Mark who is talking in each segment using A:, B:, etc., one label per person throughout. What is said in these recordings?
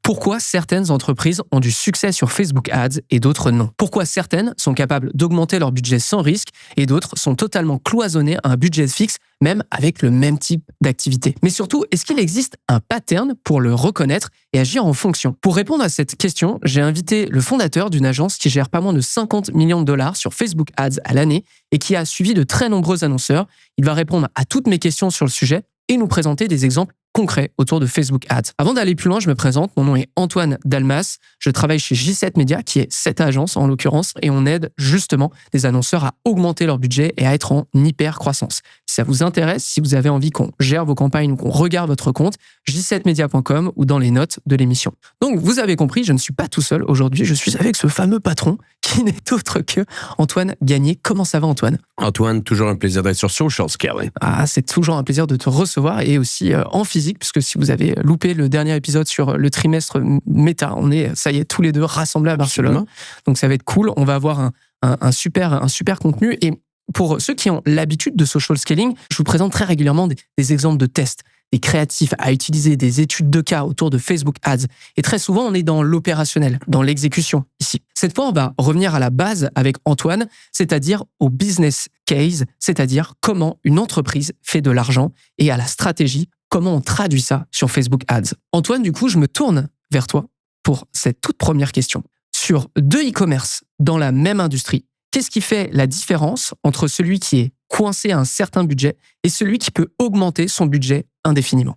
A: Pourquoi certaines entreprises ont du succès sur Facebook Ads et d'autres non? Pourquoi certaines sont capables d'augmenter leur budget sans risque et d'autres sont totalement cloisonnées à un budget fixe, même avec le même type d'activité? Mais surtout, est-ce qu'il existe un pattern pour le reconnaître et agir en fonction? Pour répondre à cette question, j'ai invité le fondateur d'une agence qui gère pas moins de 50 millions de dollars sur Facebook Ads à l'année et qui a suivi de très nombreux annonceurs. Il va répondre à toutes mes questions sur le sujet et nous présenter des exemples concrets autour de Facebook Ads. Avant d'aller plus loin, je me présente. Mon nom est Antoine Dalmas. Je travaille chez J7 Media, qui est cette agence en l'occurrence, et on aide justement des annonceurs à augmenter leur budget et à être en hyper croissance. Si ça vous intéresse, si vous avez envie qu'on gère vos campagnes ou qu'on regarde votre compte, j7media.com ou dans les notes de l'émission. Donc, vous avez compris, je ne suis pas tout seul aujourd'hui. Je suis avec ce fameux patron qui n'est autre que Antoine Gagné. Comment ça va, Antoine?
B: Antoine, toujours un plaisir d'être sur Social Scaling.
A: Ah, c'est toujours un plaisir de te recevoir et aussi en physique, puisque si vous avez loupé le dernier épisode sur le trimestre méta, on est, ça y est, tous les deux rassemblés à Barcelone.
B: Absolument.
A: Donc ça va être cool. On va avoir un super contenu. Et pour ceux qui ont l'habitude de social scaling, je vous présente très régulièrement des exemples de tests, des créatifs à utiliser, des études de cas autour de Facebook Ads. Et très souvent, on est dans l'opérationnel, dans l'exécution ici. Cette fois, on va revenir à la base avec Antoine, c'est-à-dire au business case, c'est-à-dire comment une entreprise fait de l'argent, et à la stratégie, comment on traduit ça sur Facebook Ads. Antoine, du coup, je me tourne vers toi pour cette toute première question. Sur deux e-commerce dans la même industrie, qu'est-ce qui fait la différence entre celui qui est coincé à un certain budget et celui qui peut augmenter son budget indéfiniment?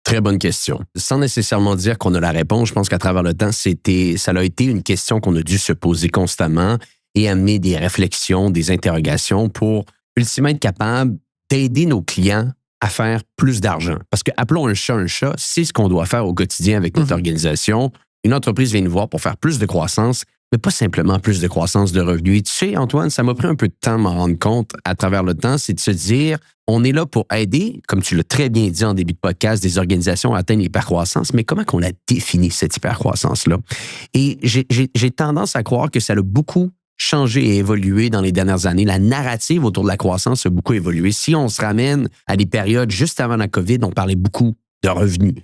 B: Très bonne question. Sans nécessairement dire qu'on a la réponse, je pense qu'à travers le temps, ça a été une question qu'on a dû se poser constamment et amener des réflexions, des interrogations pour ultimement être capable d'aider nos clients à faire plus d'argent. Parce que, appelons un chat, c'est ce qu'on doit faire au quotidien avec notre organisation. Une entreprise vient nous voir pour faire plus de croissance, mais pas simplement plus de croissance de revenus. Et tu sais, Antoine, ça m'a pris un peu de temps de m'en rendre compte à travers le temps, c'est de se dire, on est là pour aider, comme tu l'as très bien dit en début de podcast, des organisations à atteindre l'hypercroissance, mais comment qu'on la définit, cette hypercroissance-là? Et j'ai tendance à croire que ça a beaucoup changé et évolué dans les dernières années. La narrative autour de la croissance a beaucoup évolué. Si on se ramène à des périodes juste avant la COVID, on parlait beaucoup de revenus.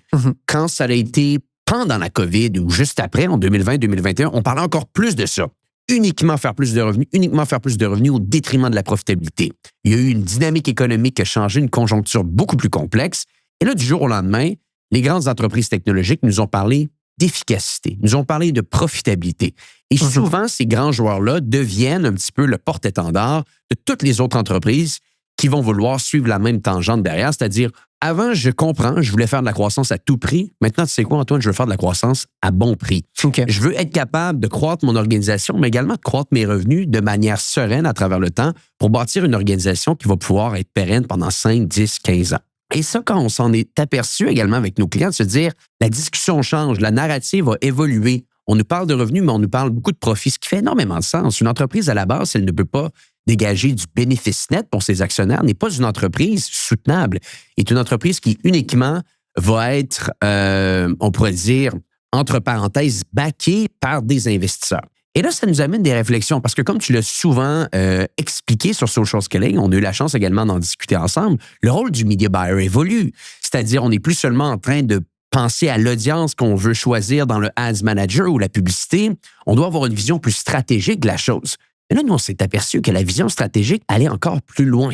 B: Quand ça a été pendant la COVID ou juste après, en 2020-2021, on parlait encore plus de ça. Uniquement faire plus de revenus au détriment de la profitabilité. Il y a eu une dynamique économique qui a changé, une conjoncture beaucoup plus complexe. Et là, du jour au lendemain, les grandes entreprises technologiques nous ont parlé d'efficacité, nous ont parlé de profitabilité. Et souvent, ces grands joueurs-là deviennent un petit peu le porte-étendard de toutes les autres entreprises qui vont vouloir suivre la même tangente derrière, c'est-à-dire, avant, je comprends, je voulais faire de la croissance à tout prix. Maintenant, tu sais quoi, Antoine, je veux faire de la croissance à bon prix.
A: Okay.
B: Je veux être capable de croître mon organisation, mais également de croître mes revenus de manière sereine à travers le temps pour bâtir une organisation qui va pouvoir être pérenne pendant 5, 10, 15 ans. Et ça, quand on s'en est aperçu également avec nos clients, de se dire, la discussion change, la narrative va évoluer. On nous parle de revenus, mais on nous parle beaucoup de profits, ce qui fait énormément de sens. Une entreprise, à la base, elle ne peut pas dégager du bénéfice net pour ses actionnaires, n'est pas une entreprise soutenable. C'est une entreprise qui uniquement va être, on pourrait dire, entre parenthèses, backée par des investisseurs. Et là, ça nous amène des réflexions parce que comme tu l'as souvent expliqué sur Social Scaling, on a eu la chance également d'en discuter ensemble, le rôle du media buyer évolue. C'est-à-dire, on n'est plus seulement en train de penser à l'audience qu'on veut choisir dans le Ads Manager ou la publicité, on doit avoir une vision plus stratégique de la chose. Et là, nous, on s'est aperçu que la vision stratégique allait encore plus loin.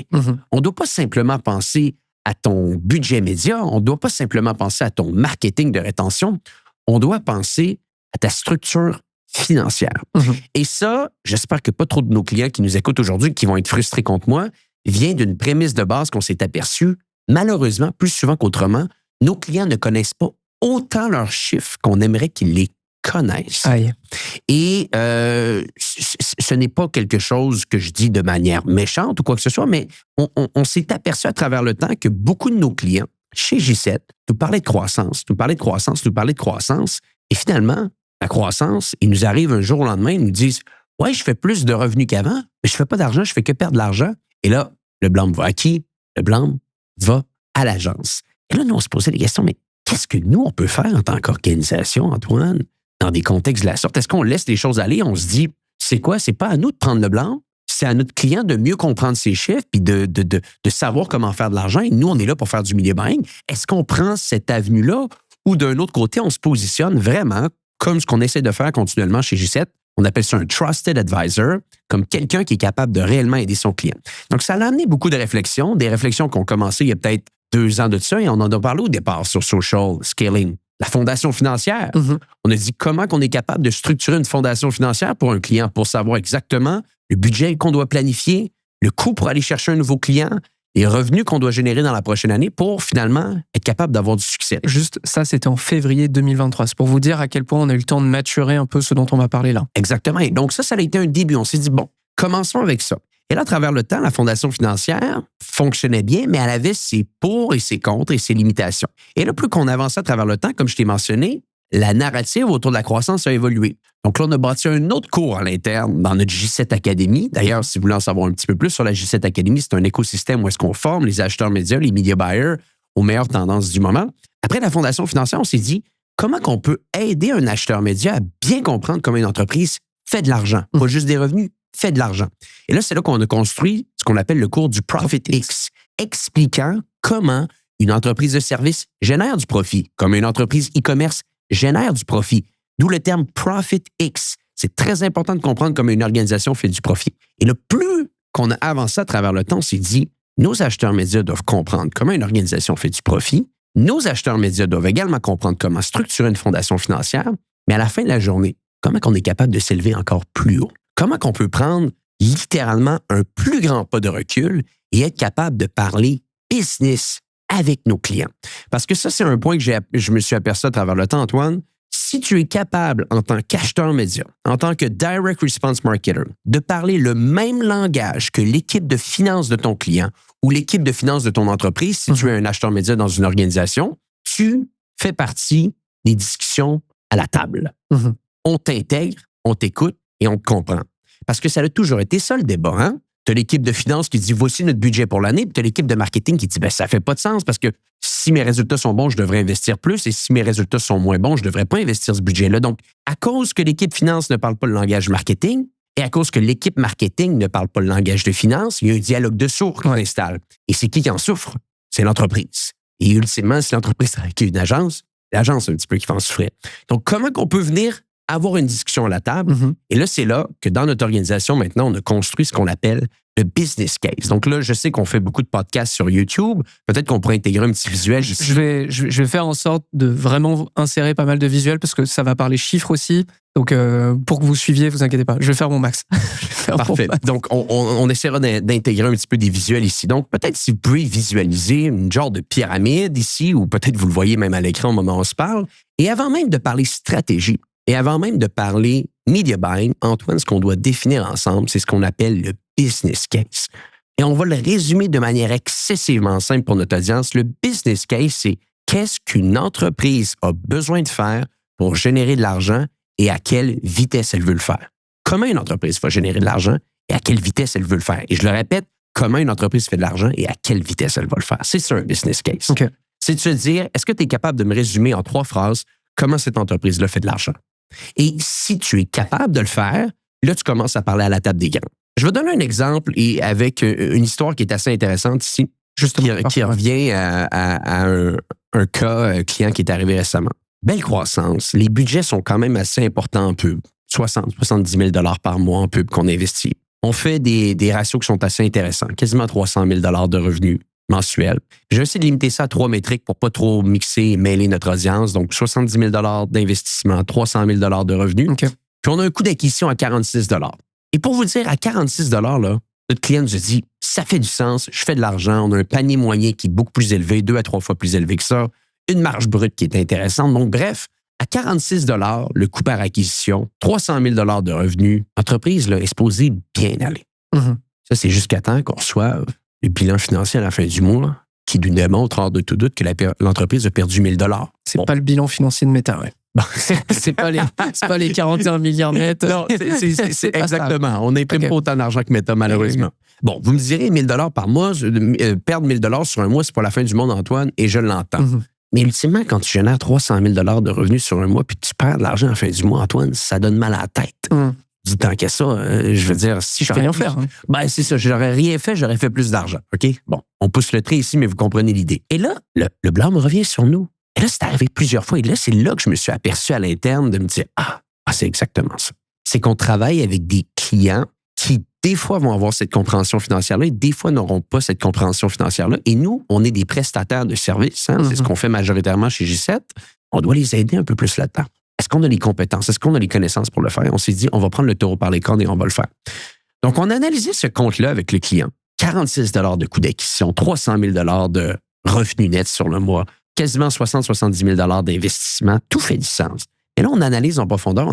B: On ne doit pas simplement penser à ton budget média, on ne doit pas simplement penser à ton marketing de rétention, on doit penser à ta structure financière. Et ça, j'espère que pas trop de nos clients qui nous écoutent aujourd'hui, qui vont être frustrés contre moi, vient d'une prémisse de base qu'on s'est aperçu, malheureusement, plus souvent qu'autrement, nos clients ne connaissent pas autant leurs chiffres qu'on aimerait qu'ils les connaissent.
A: Aïe.
B: Et ce n'est pas quelque chose que je dis de manière méchante ou quoi que ce soit, mais on s'est aperçu à travers le temps que beaucoup de nos clients, chez J7, nous parlaient de croissance, et finalement, la croissance, ils nous arrivent un jour au lendemain, ils nous disent « Ouais, je fais plus de revenus qu'avant, mais je fais pas d'argent, je fais que perdre de l'argent. » Et là, le blâme va à qui? Le blâme va à l'agence. Et là, nous, on se posait des questions, mais qu'est-ce que nous, on peut faire en tant qu'organisation, Antoine, dans des contextes de la sorte? Est-ce qu'on laisse les choses aller? On se dit, c'est quoi? C'est pas à nous de prendre le blanc, c'est à notre client de mieux comprendre ses chiffres puis de savoir comment faire de l'argent. Et nous, on est là pour faire du media buying. Est-ce qu'on prend cette avenue-là ou d'un autre côté, on se positionne vraiment comme ce qu'on essaie de faire continuellement chez G7. On appelle ça un trusted advisor, comme quelqu'un qui est capable de réellement aider son client. Donc, ça a amené beaucoup de réflexions, des réflexions qui ont commencé il y a peut-être 2 ans de ça, et on en a parlé au départ sur social scaling. La fondation financière. On a dit comment on est capable de structurer une fondation financière pour un client, pour savoir exactement le budget qu'on doit planifier, le coût pour aller chercher un nouveau client, les revenus qu'on doit générer dans la prochaine année pour finalement être capable d'avoir du succès.
A: Juste, ça, c'était en février 2023. C'est pour vous dire à quel point on a eu le temps de maturer un peu ce dont on va parler là.
B: Exactement. Et donc ça a été un début. On s'est dit, bon, commençons avec ça. Et là, à travers le temps, la fondation financière fonctionnait bien, mais elle avait ses pour et ses contre et ses limitations. Et là, plus qu'on avançait à travers le temps, comme je t'ai mentionné, la narrative autour de la croissance a évolué. Donc là, on a bâti un autre cours à l'interne dans notre J7 Academy. D'ailleurs, si vous voulez en savoir un petit peu plus sur la J7 Academy, c'est un écosystème où est-ce qu'on forme les acheteurs médias, les media buyers aux meilleures tendances du moment. Après la fondation financière, on s'est dit, comment qu'on peut aider un acheteur média à bien comprendre comment une entreprise fait de l'argent, pas juste des revenus, fait de l'argent. Et là, c'est là qu'on a construit ce qu'on appelle le cours du Profit X, expliquant comment une entreprise de service génère du profit, comme une entreprise e-commerce génère du profit. D'où le terme Profit X. C'est très important de comprendre comment une organisation fait du profit. Et le plus qu'on a avancé à travers le temps, on s'est dit, nos acheteurs médias doivent comprendre comment une organisation fait du profit. Nos acheteurs médias doivent également comprendre comment structurer une fondation financière. Mais à la fin de la journée, comment on est capable de s'élever encore plus haut? Comment on peut prendre littéralement un plus grand pas de recul et être capable de parler business avec nos clients? Parce que ça, c'est un point que je me suis aperçu à travers le temps, Antoine. Si tu es capable, en tant qu'acheteur média, en tant que direct response marketer, de parler le même langage que l'équipe de finance de ton client ou l'équipe de finance de ton entreprise, si tu es un acheteur média dans une organisation, tu fais partie des discussions à la table. On t'intègre, on t'écoute et on te comprend. Parce que ça a toujours été ça le débat, hein? Tu as l'équipe de finance qui dit voici notre budget pour l'année, puis tu as l'équipe de marketing qui dit ben ça fait pas de sens parce que si mes résultats sont bons, je devrais investir plus et si mes résultats sont moins bons, je devrais pas investir ce budget-là. Donc, à cause que l'équipe finance ne parle pas le langage marketing et à cause que l'équipe marketing ne parle pas le langage de finance, il y a un dialogue de sourds qu'on installe. Et c'est qui en souffre? C'est l'entreprise. Et ultimement, si l'entreprise travaille avec une agence, l'agence un petit peu qui va en souffrir. Donc, comment qu'on peut venir avoir une discussion à la table? Et là, c'est là que dans notre organisation, maintenant, on a construit ce qu'on appelle le business case. Donc là, je sais qu'on fait beaucoup de podcasts sur YouTube. Peut-être qu'on pourrait intégrer un petit visuel.
A: Je vais faire en sorte de vraiment insérer pas mal de visuels parce que ça va parler chiffres aussi. Donc, pour que vous suiviez, vous inquiétez pas. Je vais faire mon max.
B: Parfait. Donc, on essaiera d'intégrer un petit peu des visuels ici. Donc, peut-être si vous pouvez visualiser une genre de pyramide ici, ou peut-être vous le voyez même à l'écran au moment où on se parle. Et avant même de parler stratégie, et avant même de parler media buying, Antoine, ce qu'on doit définir ensemble, c'est ce qu'on appelle le business case. Et on va le résumer de manière excessivement simple pour notre audience. Le business case, c'est qu'est-ce qu'une entreprise a besoin de faire pour générer de l'argent et à quelle vitesse elle veut le faire. Comment une entreprise va générer de l'argent et à quelle vitesse elle veut le faire. Et je le répète, comment une entreprise fait de l'argent et à quelle vitesse elle va le faire. C'est ça un business case.
A: Okay.
B: C'est de se dire, est-ce que tu es capable de me résumer en 3 phrases comment cette entreprise-là fait de l'argent? Et si tu es capable de le faire, là, tu commences à parler à la table des grands. Je vais donner un exemple et avec une histoire qui est assez intéressante ici, qui revient à un cas client qui est arrivé récemment. Belle croissance. Les budgets sont quand même assez importants en pub. 70 000 $ par mois en pub qu'on investit. On fait des ratios qui sont assez intéressants. Quasiment 300 000 $ de revenus mensuels. J'ai essayé de limiter ça à 3 métriques pour pas trop mixer et mêler notre audience. Donc, 70 000 $ d'investissement, 300 000 $ de revenus.
A: Okay.
B: Puis, on a un coût d'acquisition à 46 $. Et pour vous dire, à 46 $, là, notre client nous a dit, ça fait du sens, je fais de l'argent, on a un panier moyen qui est beaucoup plus élevé, 2 à 3 fois plus élevé que ça, une marge brute qui est intéressante. Donc, bref, à 46 $, le coût par acquisition, 300 000 $ de revenus, l'entreprise là, est supposée bien aller. Ça, c'est jusqu'à temps qu'on reçoive le bilan financier à la fin du mois qui nous démontre hors de tout doute que l'entreprise a perdu 1 000 $.
A: C'est pas le bilan financier de Meta, ouais.
B: Bon.
A: c'est pas les 41 milliards nets.
B: Non, c'est exactement. On n'imprime pas autant d'argent que Meta, malheureusement. Bon, vous me direz 1 000 $ par mois, perdre 1 000 $ sur un mois, c'est pas la fin du monde, Antoine, et je l'entends. Mais ultimement, quand tu génères 300 000 $ de revenus sur un mois puis que tu perds de l'argent à la fin du mois, Antoine, ça donne mal à la tête. Dis tant qu'à ça, je veux dire, si je fais
A: rien faire.
B: Ben, c'est ça, j'aurais rien fait, j'aurais fait plus d'argent. OK? Bon, on pousse le trait ici, mais vous comprenez l'idée. Et là, le blâme revient sur nous. Et là, c'est arrivé plusieurs fois. Et là, c'est là que je me suis aperçu à l'interne de me dire, c'est exactement ça. C'est qu'on travaille avec des clients qui, des fois, vont avoir cette compréhension financière-là et des fois n'auront pas cette compréhension financière-là. Et nous, on est des prestataires de services. C'est ce qu'on fait majoritairement chez G7. On doit les aider un peu plus là-dedans. Est-ce qu'on a les compétences? Est-ce qu'on a les connaissances pour le faire? On s'est dit, on va prendre le taureau par les cornes et on va le faire. Donc, on a analysé ce compte-là avec le client. 46 $ de coût d'acquisition, 300 000 $ de revenus nets sur le mois, quasiment 60-70 000 $ d'investissement. Tout fait du sens. Et là, on analyse en profondeur.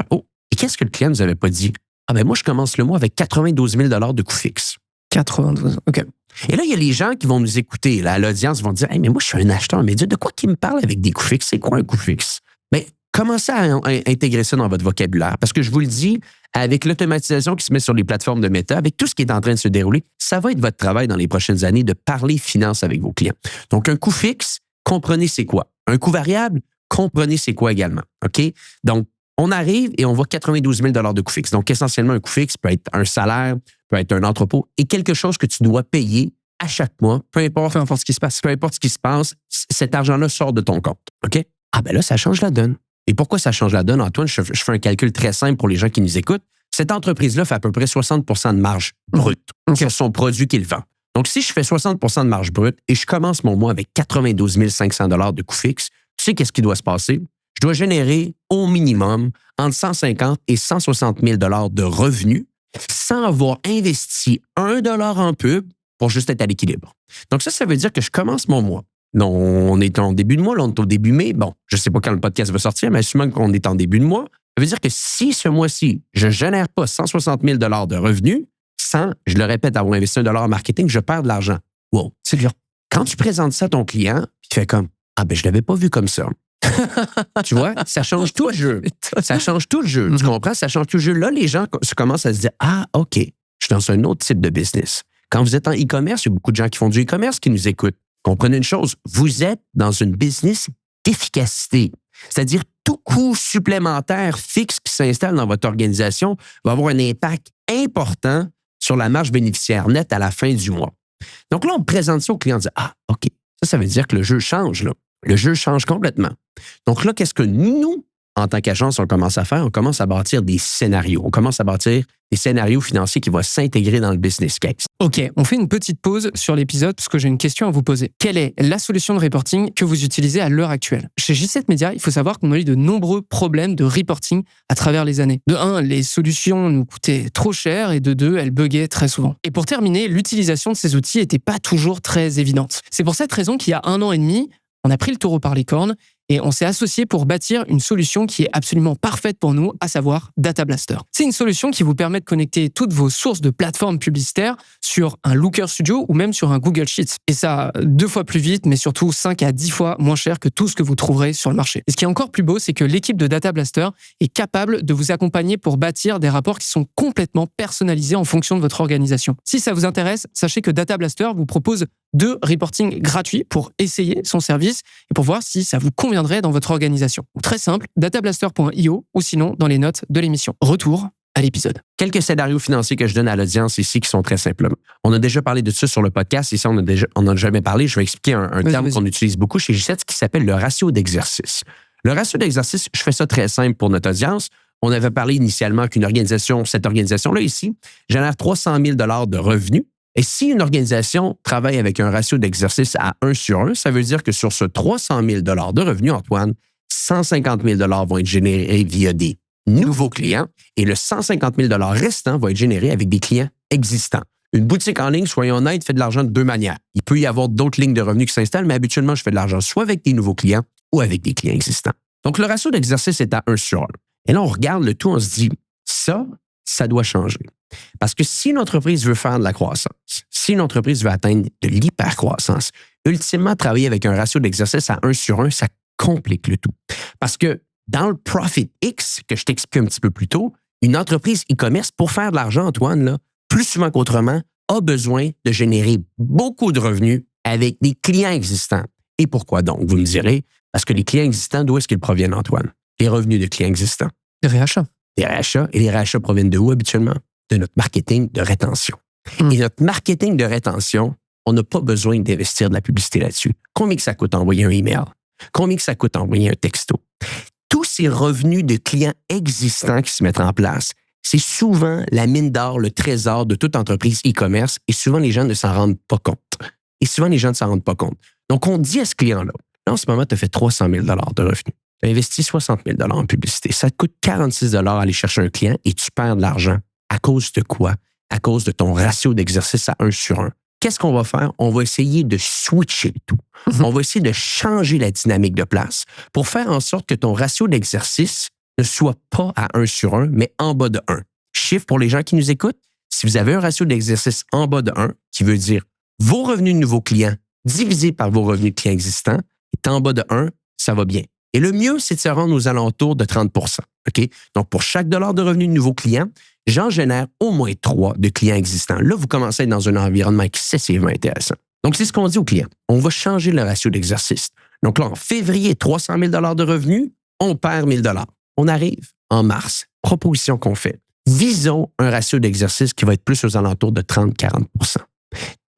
B: Oh, et qu'est-ce que le client nous avait pas dit? Moi, je commence le mois avec 92 000 $ de coûts fixes.
A: 92, OK.
B: Et là, il y a les gens qui vont nous écouter, là, à l'audience, vont dire, « Hey, mais moi, je suis un acheteur média. De quoi qu'il me parle avec des coûts fixes? C'est quoi un coût fixe? » Mais commencez à intégrer ça dans votre vocabulaire. Parce que je vous le dis, avec l'automatisation qui se met sur les plateformes de Meta, avec tout ce qui est en train de se dérouler, ça va être votre travail dans les prochaines années de parler finance avec vos clients. Donc, un coût fixe, comprenez c'est quoi. Un coût variable, comprenez c'est quoi également. OK? Donc, on arrive et on voit 92 000 $ de coût fixe. Donc, essentiellement, un coût fixe peut être un salaire, peut être un entrepôt et quelque chose que tu dois payer à chaque mois, peu importe ce qui se passe. Peu importe ce qui se passe, cet argent-là sort de ton compte. OK? Là, ça change la donne. Et pourquoi ça change la donne, Antoine? Je fais un calcul très simple pour les gens qui nous écoutent. Cette entreprise-là fait à peu près 60 % de marge brute sur son produit qu'il vend. Donc, si je fais 60 % de marge brute et je commence mon mois avec 92 500 $ de coût fixe, tu sais qu'est-ce qui doit se passer? Je dois générer au minimum entre 150 et 160 000 $ de revenus sans avoir investi $1 en pub pour juste être à l'équilibre. Donc ça veut dire que je commence mon mois. Non, on est en début de mois, là, on est au début mai. Bon, je ne sais pas quand le podcast va sortir, mais assumons qu'on est en début de mois. Ça veut dire que si ce mois-ci, je ne génère pas 160 000 $ de revenus, sans, je le répète, avoir investi $1 en marketing, je perds de l'argent. Wow, c'est dur. Quand tu présentes ça à ton client, tu fais comme, je ne l'avais pas vu comme ça. Tu vois, ça change tout le jeu. Ça change tout le jeu. Tu comprends? Ça change tout le jeu. Là, les gens commencent à se dire, OK, je suis dans un autre type de business. Quand vous êtes en e-commerce, il y a beaucoup de gens qui font du e-commerce qui nous écoutent. Comprenez une chose, vous êtes dans une business d'efficacité. C'est-à-dire, tout coût supplémentaire fixe qui s'installe dans votre organisation va avoir un impact important sur la marge bénéficiaire nette à la fin du mois. Donc là, on présente ça au client, on dit, OK, ça veut dire que le jeu change, là. Le jeu change complètement. Donc là, qu'est-ce que nous, en tant qu'agence, on commence à faire? On commence à bâtir des scénarios. On commence à bâtir des scénarios financiers qui vont s'intégrer dans le business case.
A: OK, on fait une petite pause sur l'épisode parce que j'ai une question à vous poser. Quelle est la solution de reporting que vous utilisez à l'heure actuelle? Chez G7 Media, il faut savoir qu'on a eu de nombreux problèmes de reporting à travers les années. De 1, les solutions nous coûtaient trop cher et de 2, elles buguaient très souvent. Et pour terminer, l'utilisation de ces outils n'était pas toujours très évidente. C'est pour cette raison qu'il y a 1 an et demi, on a pris le taureau par les cornes et on s'est associé pour bâtir une solution qui est absolument parfaite pour nous, à savoir Data Blaster. C'est une solution qui vous permet de connecter toutes vos sources de plateformes publicitaires sur un Looker Studio ou même sur un Google Sheets. Et ça, 2 fois plus vite, mais surtout 5 à 10 fois moins cher que tout ce que vous trouverez sur le marché. Et ce qui est encore plus beau, c'est que l'équipe de Data Blaster est capable de vous accompagner pour bâtir des rapports qui sont complètement personnalisés en fonction de votre organisation. Si ça vous intéresse, sachez que Data Blaster vous propose 2 reportings gratuits pour essayer son service et pour voir si ça vous conviendrait dans votre organisation. Très simple, datablaster.io ou sinon dans les notes de l'émission. Retour à l'épisode.
B: Quelques scénarios financiers que je donne à l'audience ici qui sont très simples. On a déjà parlé de ça sur le podcast. Ici, on n'en a jamais parlé. Je vais expliquer un terme qu'on utilise beaucoup chez G7 qui s'appelle le ratio d'exercice. Le ratio d'exercice, je fais ça très simple pour notre audience. On avait parlé initialement qu'une organisation, cette organisation-là ici, génère 300 000 $ de revenus. Et si une organisation travaille avec un ratio d'exercice à 1/1, ça veut dire que sur ce 300 000 $ de revenus, Antoine, 150 000 $ vont être générés via des nouveaux clients et le 150 000 $ restant va être généré avec des clients existants. Une boutique en ligne, soyons honnêtes, fait de l'argent de 2 manières. Il peut y avoir d'autres lignes de revenus qui s'installent, mais habituellement, je fais de l'argent soit avec des nouveaux clients ou avec des clients existants. Donc, le ratio d'exercice est à 1/1. Et là, on regarde le tout, on se dit, ça doit changer. Parce que si une entreprise veut faire de la croissance, si une entreprise veut atteindre de l'hypercroissance, ultimement, travailler avec un ratio d'exercice à 1/1, ça complique le tout. Parce que dans le Profit X, que je t'explique un petit peu plus tôt, une entreprise e-commerce, pour faire de l'argent, Antoine, là, plus souvent qu'autrement, a besoin de générer beaucoup de revenus avec des clients existants. Et pourquoi donc, vous me direz? Parce que les clients existants, d'où est-ce qu'ils proviennent, Antoine? Les revenus de clients existants.
A: Des réachats.
B: Des réachats. Et les réachats proviennent de où habituellement? De notre marketing de rétention. Et notre marketing de rétention, on n'a pas besoin d'investir de la publicité là-dessus. Combien que ça coûte envoyer un email? Combien que ça coûte envoyer un texto? Tous ces revenus de clients existants qui se mettent en place, c'est souvent la mine d'or, le trésor de toute entreprise e-commerce et souvent les gens ne s'en rendent pas compte. Donc, on dit à ce client-là, là, en ce moment, tu as fait 300 000 de revenus. Tu as investi 60 000 en publicité. Ça te coûte 46 à aller chercher un client et tu perds de l'argent. À cause de quoi? À cause de ton ratio d'exercice à 1 sur 1. Qu'est-ce qu'on va faire? On va essayer de switcher le tout. On va essayer de changer la dynamique de place pour faire en sorte que ton ratio d'exercice ne soit pas à 1 sur 1, mais en bas de 1. Chiffre pour les gens qui nous écoutent, si vous avez un ratio d'exercice en bas de 1, qui veut dire vos revenus de nouveaux clients divisé par vos revenus de clients existants, est en bas de 1, ça va bien. Et le mieux, c'est de se rendre aux alentours de 30 OK? Donc, pour chaque dollar de revenu de nouveaux clients, j'en génère au moins 3 de clients existants. Là, vous commencez à être dans un environnement excessivement intéressant. Donc, c'est ce qu'on dit aux clients. On va changer le ratio d'exercice. Donc là, en février, 300 000 de revenus, on perd 1 000 On arrive en mars, proposition qu'on fait. Visons un ratio d'exercice qui va être plus aux alentours de 30-40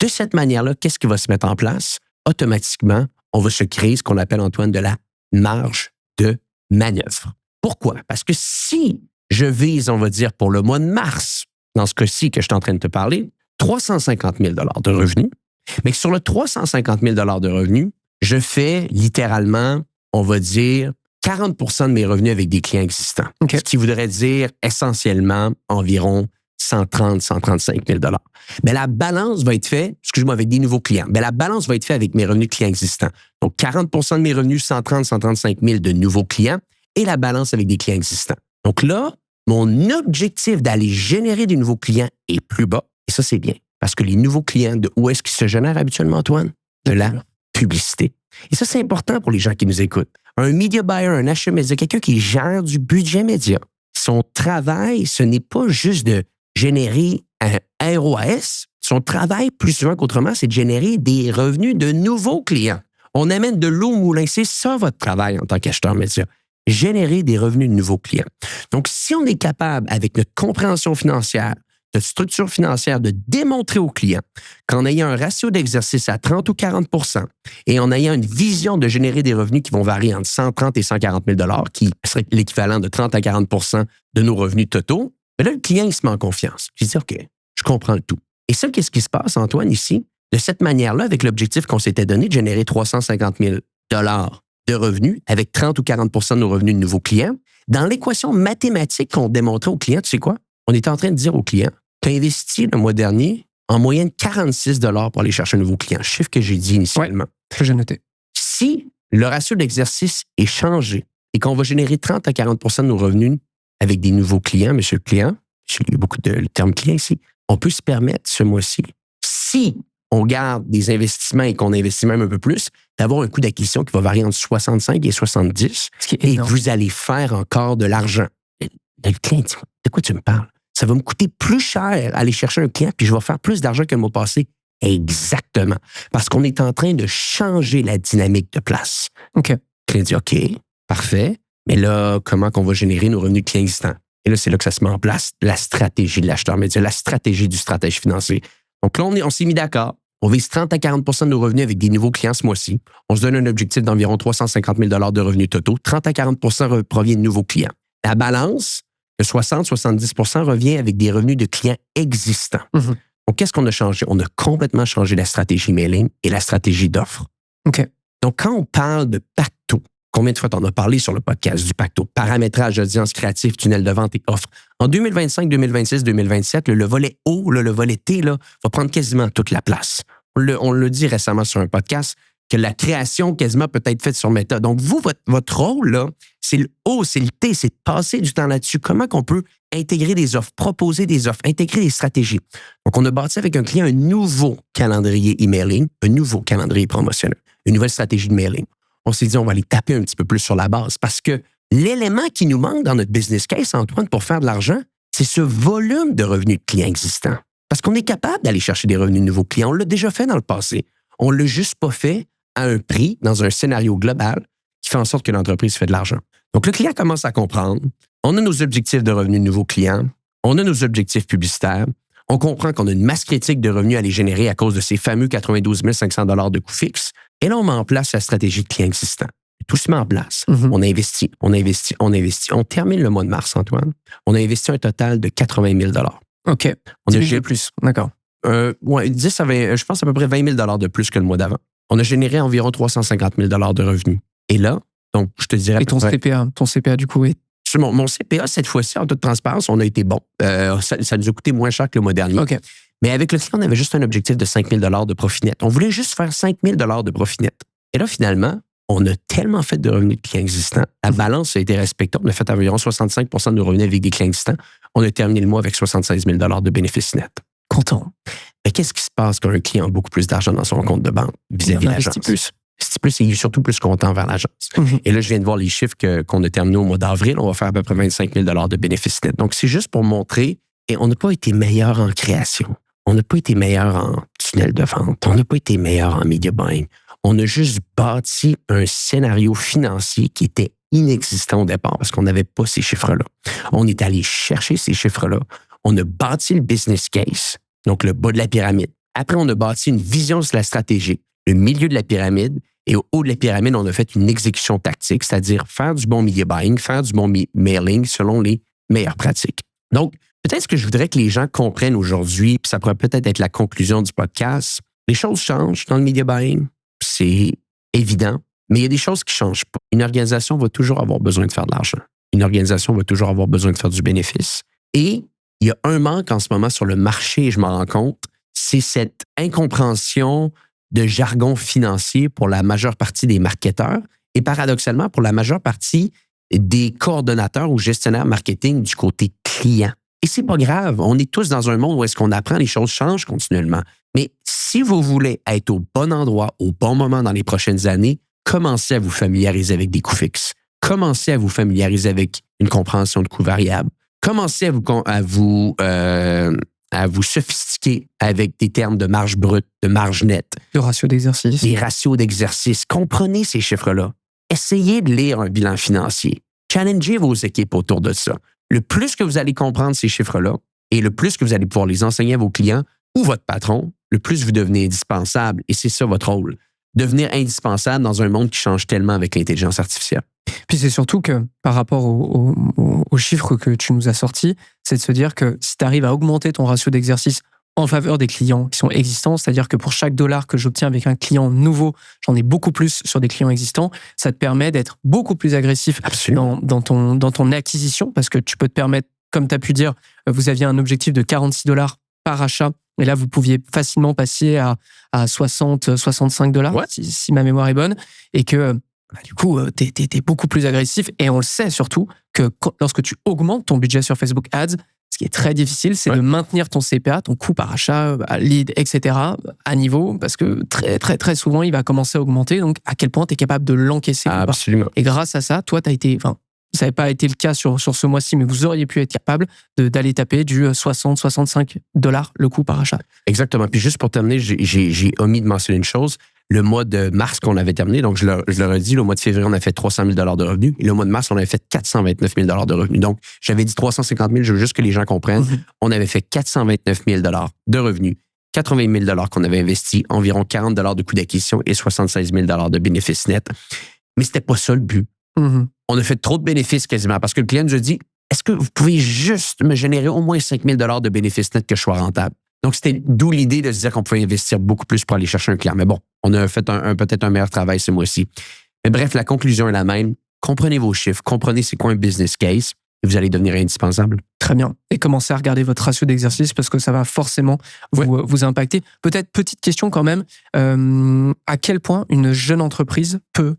B: De cette manière-là, qu'est-ce qui va se mettre en place? Automatiquement, on va se créer ce qu'on appelle, Antoine, de la marge de manœuvre. Pourquoi? Parce que si je vise, on va dire, pour le mois de mars, dans ce cas-ci que je suis en train de te parler, 350 000 de revenus, mais que sur le 350 000 de revenus, je fais littéralement, on va dire, 40 de mes revenus avec des clients existants. Okay. Ce qui voudrait dire essentiellement environ 130 135 000 Mais la balance va être faite, avec des nouveaux clients. Mais la balance va être faite avec mes revenus de clients existants. Donc, 40 de mes revenus, 130 135 000 de nouveaux clients et la balance avec des clients existants. Donc là, mon objectif d'aller générer des nouveaux clients est plus bas. Et ça, c'est bien. Parce que les nouveaux clients, de où est-ce qu'ils se génèrent habituellement, Antoine? De la publicité. Et ça, c'est important pour les gens qui nous écoutent. Un media buyer, un achat média, quelqu'un qui gère du budget média. Son travail, ce n'est pas juste de générer un ROAS. Son travail, plus souvent qu'autrement, c'est de générer des revenus de nouveaux clients. On amène de l'eau au moulin. C'est ça votre travail en tant qu'acheteur média. Générer des revenus de nouveaux clients. Donc, si on est capable, avec notre compréhension financière, notre structure financière, de démontrer aux clients qu'en ayant un ratio d'exercice à 30 ou 40 et en ayant une vision de générer des revenus qui vont varier entre 130 et 140 000 qui serait l'équivalent de 30 à 40 de nos revenus totaux, mais là, le client, il se met en confiance. Il se dit, OK, je comprends le tout. Et ça, qu'est-ce qui se passe, Antoine, ici? De cette manière-là, avec l'objectif qu'on s'était donné de générer 350 000 de revenus avec 30 ou 40 de nos revenus de nouveaux clients, dans l'équation mathématique qu'on démontrait aux clients, tu sais quoi? On était en train de dire aux clients, tu as investi le mois dernier en moyenne 46 pour aller chercher un nouveau client, chiffre que j'ai dit initialement.
A: Oui, que j'ai noté.
B: Si le ratio d'exercice est changé et qu'on va générer 30 à 40 de nos revenus avec des nouveaux clients, monsieur le client, j'ai eu beaucoup de termes clients ici, on peut se permettre ce mois-ci, si on garde des investissements et qu'on investit même un peu plus, d'avoir un coût d'acquisition qui va varier entre 65 et 70 et vous allez faire encore de l'argent. Le client dit, de quoi tu me parles? Ça va me coûter plus cher aller chercher un client puis je vais faire plus d'argent que le mois passé. Exactement. Parce qu'on est en train de changer la dynamique de place.
A: OK.
B: Le client dit, OK, parfait. Mais là, comment qu'on va générer nos revenus de clients existants? Et là, c'est là que ça se met en place, la stratégie de l'acheteur média, la stratégie du stratège financier. Donc là, on s'est mis d'accord. On vise 30 à 40 de nos revenus avec des nouveaux clients ce mois-ci. On se donne un objectif d'environ 350 000 de revenus totaux. 30 à 40 provient de nouveaux clients. La balance, de 60-70 revient avec des revenus de clients existants.
A: Mm-hmm.
B: Donc, qu'est-ce qu'on a changé? On a complètement changé la stratégie mailing et la stratégie d'offre.
A: OK.
B: Donc, quand on parle de Pacto, combien de fois t'en as parlé sur le podcast du Pacto? Paramétrage d'audience créative, tunnel de vente et offre. En 2025, 2026, 2027, le volet O, le volet T, va prendre quasiment toute la place. On le dit récemment sur un podcast, que la création quasiment peut être faite sur Meta. Donc, vous, votre rôle, là, c'est le O, c'est le T, c'est de passer du temps là-dessus. Comment qu'on peut intégrer des offres, proposer des offres, intégrer des stratégies. Donc, on a bâti avec un client un nouveau calendrier emailing, un nouveau calendrier promotionnel, une nouvelle stratégie de mailing. On s'est dit, on va aller taper un petit peu plus sur la base parce que l'élément qui nous manque dans notre business case, Antoine, pour faire de l'argent, c'est ce volume de revenus de clients existants. Parce qu'on est capable d'aller chercher des revenus de nouveaux clients. On l'a déjà fait dans le passé. On ne l'a juste pas fait à un prix, dans un scénario global, qui fait en sorte que l'entreprise fait de l'argent. Donc, le client commence à comprendre. On a nos objectifs de revenus de nouveaux clients. On a nos objectifs publicitaires. On comprend qu'on a une masse critique de revenus à les générer à cause de ces fameux 92 500 de coûts fixes. Et là, on met en place la stratégie de client existant. Tout se met en place.
A: Mhm.
B: On investit. On termine le mois de mars, Antoine. On a investi un total de 80 000
A: OK.
B: On
A: 10
B: a
A: 000 de plus. D'accord.
B: 10 à 20, je pense à peu près 20 000 de plus que le mois d'avant. On a généré environ 350 000 de revenus. Et là, donc, je te dirais...
A: Et ton CPA, du coup, est...
B: Mon CPA, cette fois-ci, en toute transparence, on a été bon. Ça nous a coûté moins cher que le mois dernier.
A: OK.
B: Mais avec le client, on avait juste un objectif de 5 000 de profit net. On voulait juste faire 5 000 de profit net. Et là, finalement, on a tellement fait de revenus de clients existants. La balance a été respectée. On a fait environ 65 de nos revenus avec des clients existants. On a terminé le mois avec 76 000 de bénéfices nets.
A: Content.
B: Mais qu'est-ce qui se passe quand un client a beaucoup plus d'argent dans son compte de banque vis-à-vis de l'agence? Investit plus et il est surtout plus content vers l'agence.
A: Mhm.
B: Et là, je viens de voir les chiffres qu'on a terminés au mois d'avril. On va faire à peu près 25 000 de bénéfices nets. Donc, c'est juste pour montrer, et on n'a pas été meilleur en création. On n'a pas été meilleur en tunnel de vente. On n'a pas été meilleur en media buying. On a juste bâti un scénario financier qui était inexistant au départ parce qu'on n'avait pas ces chiffres-là. On est allé chercher ces chiffres-là. On a bâti le business case, donc le bas de la pyramide. Après, on a bâti une vision sur la stratégie, le milieu de la pyramide. Et au haut de la pyramide, on a fait une exécution tactique, c'est-à-dire faire du bon media buying, faire du bon mailing selon les meilleures pratiques. Donc, peut-être ce que je voudrais que les gens comprennent aujourd'hui, puis ça pourrait peut-être être la conclusion du podcast, les choses changent dans le media buying, c'est évident, mais il y a des choses qui ne changent pas. Une organisation va toujours avoir besoin de faire de l'argent. Une organisation va toujours avoir besoin de faire du bénéfice. Et il y a un manque en ce moment sur le marché, et je m'en rends compte, c'est cette incompréhension de jargon financier pour la majeure partie des marketeurs et paradoxalement pour la majeure partie des coordonnateurs ou gestionnaires marketing du côté client. Et c'est pas grave, on est tous dans un monde où est-ce qu'on apprend, les choses changent continuellement. Mais si vous voulez être au bon endroit, au bon moment dans les prochaines années, commencez à vous familiariser avec des coûts fixes. Commencez à vous familiariser avec une compréhension de coûts variables. Commencez à vous sophistiquer avec des termes de marge brute, de marge nette.
A: Le ratio d'exercice.
B: Des ratios d'exercice. Comprenez ces chiffres-là. Essayez de lire un bilan financier. Challengez vos équipes autour de ça. Le plus que vous allez comprendre ces chiffres-là et le plus que vous allez pouvoir les enseigner à vos clients ou votre patron, le plus vous devenez indispensable. Et c'est ça votre rôle. Devenir indispensable dans un monde qui change tellement avec l'intelligence artificielle.
A: Puis c'est surtout que par rapport aux chiffres que tu nous as sortis, c'est de se dire que si tu arrives à augmenter ton ratio d'exercice en faveur des clients qui sont existants, c'est-à-dire que pour chaque dollar que j'obtiens avec un client nouveau, j'en ai beaucoup plus sur des clients existants, ça te permet d'être beaucoup plus agressif dans ton acquisition parce que tu peux te permettre, comme tu as pu dire, vous aviez un objectif de 46 $ par achat. Et là, vous pouviez facilement passer à 60, 65 $,
B: ouais.
A: si ma mémoire est bonne. Et que, du coup, t'es beaucoup plus agressif. Et on le sait surtout que lorsque tu augmentes ton budget sur Facebook Ads, ce qui est très difficile, c'est de maintenir ton CPA, ton coût par achat, lead, etc., à niveau, parce que très, très, très souvent, il va commencer à augmenter. Donc, à quel point tu es capable de l'encaisser.
B: Absolument.
A: Et grâce à ça, toi, tu as été... Ça n'avait pas été le cas sur ce mois-ci, mais vous auriez pu être capable d'aller taper du 60-65 $ le coût par achat.
B: Exactement. Puis juste pour terminer, j'ai omis de mentionner une chose. Le mois de mars qu'on avait terminé, donc je leur ai dit, le mois de février, on a fait 300 000 $ de revenus. Et le mois de mars, on avait fait 429 000 $ de revenus. Donc, j'avais dit 350 000, je veux juste que les gens comprennent. On avait fait 429 000 $ de revenus, 80 000 $ qu'on avait investi, environ 40 $ de coûts d'acquisition et 76 000 $ de bénéfices nets. Mais c'était pas ça le but. On a fait trop de bénéfices quasiment parce que le client nous a dit, est-ce que vous pouvez juste me générer au moins 5 000 $ de bénéfices nets que je sois rentable? Donc, c'était d'où l'idée de se dire qu'on pouvait investir beaucoup plus pour aller chercher un client. Mais bon, on a fait peut-être un meilleur travail ce mois-ci. Mais bref, la conclusion est la même. Comprenez vos chiffres, comprenez c'est quoi un business case et vous allez devenir indispensable.
A: Très bien. Et commencez à regarder votre ratio d'exercice parce que ça va forcément vous impacter. Peut-être petite question quand même. À quel point une jeune entreprise peut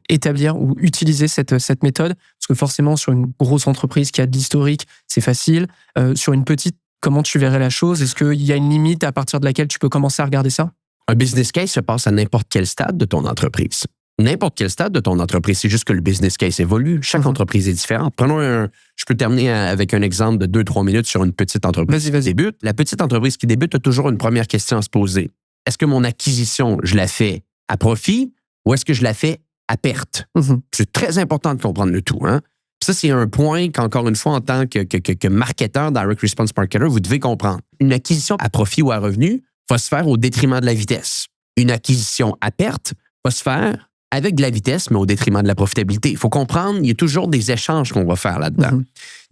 A: établir ou utiliser cette méthode? Parce que forcément, sur une grosse entreprise qui a de l'historique, c'est facile. Sur une petite, comment tu verrais la chose? Est-ce qu'il y a une limite à partir de laquelle tu peux commencer à regarder ça? Un
B: business case se passe à n'importe quel stade de ton entreprise. N'importe quel stade de ton entreprise, c'est juste que le business case évolue. Chaque entreprise est différente. Je peux terminer avec un exemple de 2-3 minutes sur une petite entreprise qui débute. La petite entreprise qui débute a toujours une première question à se poser. Est-ce que mon acquisition, je la fais à profit ou est-ce que je la fais à perte? C'est très important de comprendre le tout. Hein? Ça, c'est un point qu'encore une fois, en tant que marketeur, direct response marketer, vous devez comprendre. Une acquisition à profit ou à revenu va se faire au détriment de la vitesse. Une acquisition à perte va se faire avec de la vitesse, mais au détriment de la profitabilité. Il faut comprendre, il y a toujours des échanges qu'on va faire là-dedans.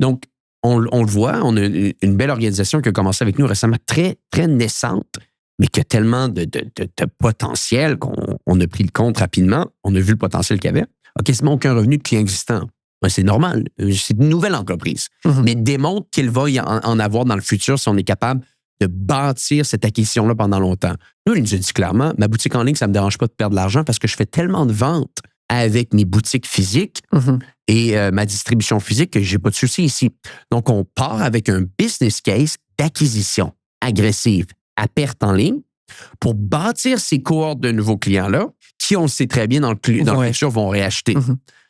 B: Donc, on le voit, on a une belle organisation qui a commencé avec nous récemment, très, très naissante, mais qui a tellement de potentiel qu'on a pris le compte rapidement. On a vu le potentiel qu'il y avait. Il n'a quasiment aucun revenu de client existant. C'est normal. C'est une nouvelle entreprise. Mais démontre qu'il va y en avoir dans le futur si on est capable de bâtir cette acquisition-là pendant longtemps. Nous, il nous a dit clairement, ma boutique en ligne, ça ne me dérange pas de perdre de l'argent parce que je fais tellement de ventes avec mes boutiques physiques et ma distribution physique que je n'ai pas de souci ici. Donc, on part avec un business case d'acquisition agressive à perte en ligne pour bâtir ces cohortes de nouveaux clients-là qui, on le sait très bien, dans le futur, vont réacheter.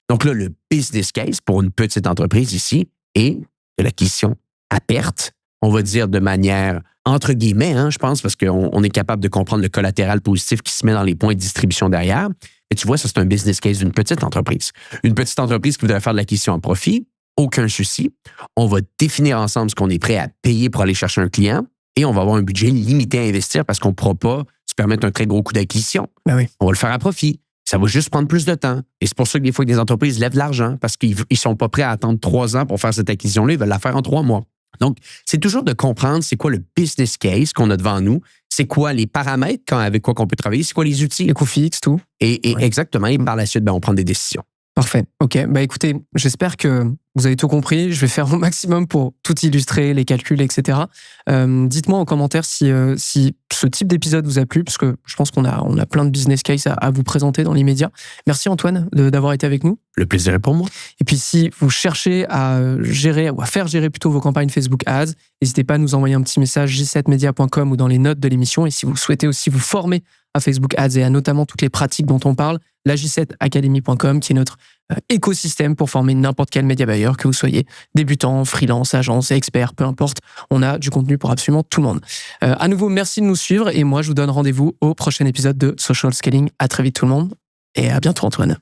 B: Donc là, le business case pour une petite entreprise ici est de l'acquisition à perte, on va dire de manière entre guillemets, je pense, parce qu'on est capable de comprendre le collatéral positif qui se met dans les points de distribution derrière. Et tu vois, ça, c'est un business case d'une petite entreprise. Une petite entreprise qui voudrait faire de l'acquisition en profit, aucun souci. On va définir ensemble ce qu'on est prêt à payer pour aller chercher un client et on va avoir un budget limité à investir parce qu'on ne pourra pas se permettre un très gros coût d'acquisition.
A: Ben oui.
B: On va le faire à profit. Ça va juste prendre plus de temps. Et c'est pour ça que des fois, des entreprises lèvent de l'argent parce qu'ils ne sont pas prêts à attendre 3 ans pour faire cette acquisition-là. Ils veulent la faire en 3 mois. Donc, c'est toujours de comprendre c'est quoi le business case qu'on a devant nous, c'est quoi les paramètres avec quoi qu'on peut travailler, c'est quoi les outils.
A: Les coûts fixes, tout.
B: Et exactement, et par la suite, on prend des décisions.
A: Parfait. OK. Écoutez, j'espère que vous avez tout compris. Je vais faire mon maximum pour tout illustrer, les calculs, etc. Dites-moi en commentaire si ce type d'épisode vous a plu, parce que je pense qu'on a plein de business case à vous présenter dans l'immédiat. Merci Antoine d'avoir été avec nous.
B: Le plaisir est pour moi.
A: Et puis si vous cherchez à gérer, ou à faire gérer plutôt vos campagnes Facebook Ads, n'hésitez pas à nous envoyer un petit message j7media.com ou dans les notes de l'émission. Et si vous souhaitez aussi vous former à Facebook Ads et à notamment toutes les pratiques dont on parle, la j7academy.com qui est notre écosystème pour former n'importe quel média buyer, que vous soyez débutant, freelance, agence, expert, peu importe. On a du contenu pour absolument tout le monde. À nouveau, merci de nous suivre et moi, je vous donne rendez-vous au prochain épisode de Social Scaling. À très vite tout le monde et à bientôt Antoine.